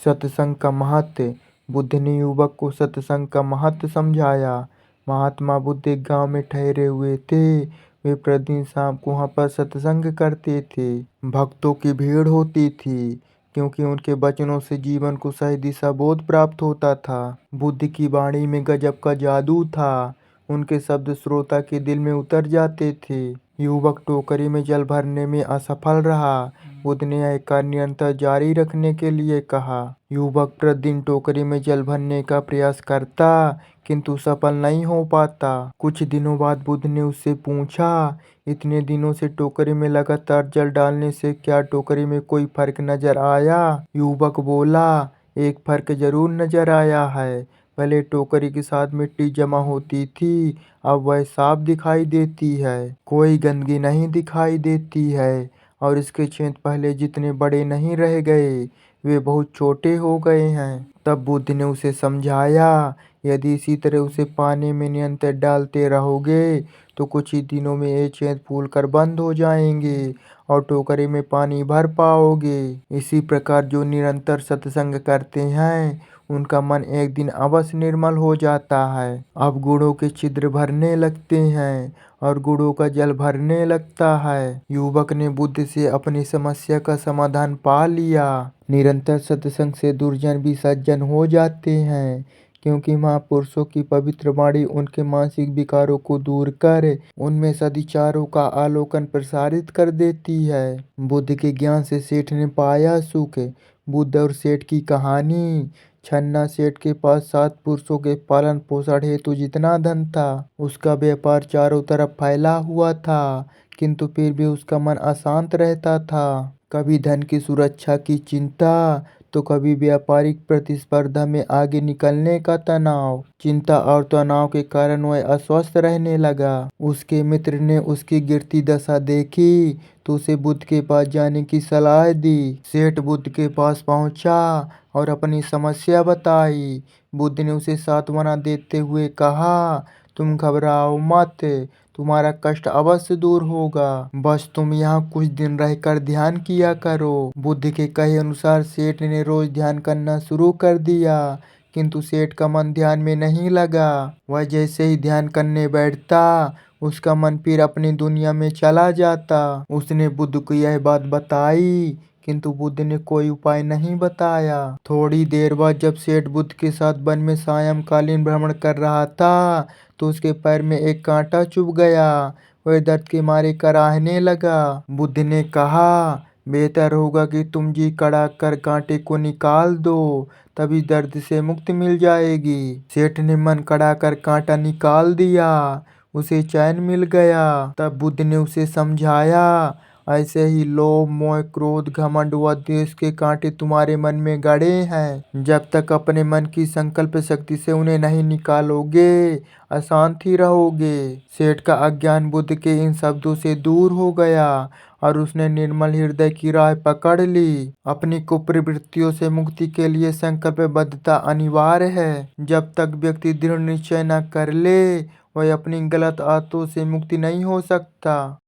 सत्संग का महत्व। बुद्ध ने युवक को सत्संग का महत्व समझाया। महात्मा बुद्ध एक गांव में ठहरे हुए थे। वे प्रतिदिन शाम को वहां पर सत्संग करते थे। भक्तों की भीड़ होती थी, क्योंकि उनके वचनों से जीवन को सही दिशा बोध प्राप्त होता था। बुद्ध की वाणी में गजब का जादू था। उनके शब्द श्रोता के दिल में उतर जाते थे। युवक टोकरी में जल भरने में असफल रहा। बुद्ध ने यह कार्य निरंतर जारी रखने के लिए कहा। युवक प्रतिदिन टोकरी में जल भरने का प्रयास करता, किंतु सफल नहीं हो पाता। कुछ दिनों बाद बुद्ध ने उससे पूछा, इतने दिनों से टोकरी में लगातार जल डालने से क्या टोकरी में कोई फर्क नजर आया? युवक बोला, एक फर्क जरूर नजर आया है। पहले टोकरी के साथ मिट्टी जमा होती थी, अब वह साफ दिखाई देती है। कोई गंदगी नहीं दिखाई देती है और इसके छेद पहले जितने बड़े नहीं रह गए, वे बहुत छोटे हो गए हैं। तब बुद्ध ने उसे समझाया, यदि इसी तरह उसे पानी में निरंतर डालते रहोगे तो कुछ ही दिनों में ये छेद फूलकर बंद हो जाएंगे और टोकरी में पानी भर पाओगे। इसी प्रकार जो निरंतर सत्संग करते हैं, उनका मन एक दिन अवश्य निर्मल हो जाता है। अब गुणों के छिद्र भरने लगते हैं और गुणों का जल भरने लगता है। युवक ने बुद्ध से अपनी समस्या का समाधान पा लिया। निरंतर सत्संग से दुर्जन भी सज्जन हो जाते हैं, क्योंकि महापुरुषों की पवित्र वाणी उनके मानसिक विकारों को दूर कर उनमें सद्विचारों का आलोकन प्रसारित कर देती है। बुद्ध के ज्ञान से सेठ ने पाया सुख। बुद्ध और सेठ की कहानी। छन्ना सेठ के पास 7 पुरुषों के पालन पोषण हेतु जितना धन था, उसका व्यापार चारों तरफ फैला हुआ था, किंतु फिर भी उसका मन अशांत रहता था। कभी धन की सुरक्षा की चिंता, तो कभी व्यापारिक प्रतिस्पर्धा में आगे निकलने का तनाव। चिंता और तनाव के कारण वह अस्वस्थ रहने लगा। उसके मित्र ने उसकी गिरती दशा देखी तो उसे बुद्ध के पास जाने की सलाह दी। सेठ बुद्ध के पास पहुंचा और अपनी समस्या बताई। बुद्ध ने उसे सांत्वना देते हुए कहा, तुम घबराओ मत, तुम्हारा कष्ट अवश्य दूर होगा। बस तुम यहाँ कुछ दिन रहकर ध्यान किया करो। बुद्ध के कहे अनुसार सेठ ने रोज ध्यान करना शुरू कर दिया, किंतु सेठ का मन ध्यान में नहीं लगा। वह जैसे ही ध्यान करने बैठता, उसका मन फिर अपनी दुनिया में चला जाता। उसने बुद्ध को यह बात बताई, किंतु बुद्ध ने कोई उपाय नहीं बताया। थोड़ी देर बाद जब सेठ बुद्ध के साथ वन में सायंकालीन भ्रमण कर रहा था, तो उसके पैर में एक कांटा चुभ गया। वह दर्द के मारे कराहने लगा। बुद्ध ने कहा, बेहतर होगा कि तुम जी कड़ा कर कांटे को निकाल दो, तभी दर्द से मुक्ति मिल जाएगी। सेठ ने मन कड़ा कर कांटा निकाल दिया। उसे चैन मिल गया। तब बुद्ध ने उसे समझाया, ऐसे ही लोभ, मोह, क्रोध, घमंड व द्वेष के कांटे तुम्हारे मन में गड़े हैं। जब तक अपने मन की संकल्प शक्ति से उन्हें नहीं निकालोगे, अशांत ही रहोगे। सेठ का अज्ञान बुद्ध के इन शब्दों से दूर हो गया और उसने निर्मल हृदय की राह पकड़ ली। अपनी कुप्रवृत्तियों से मुक्ति के लिए संकल्पबद्धता अनिवार्य है। जब तक व्यक्ति दृढ़ निश्चय न कर ले, वह अपनी गलत आदतों से मुक्ति नहीं हो सकता।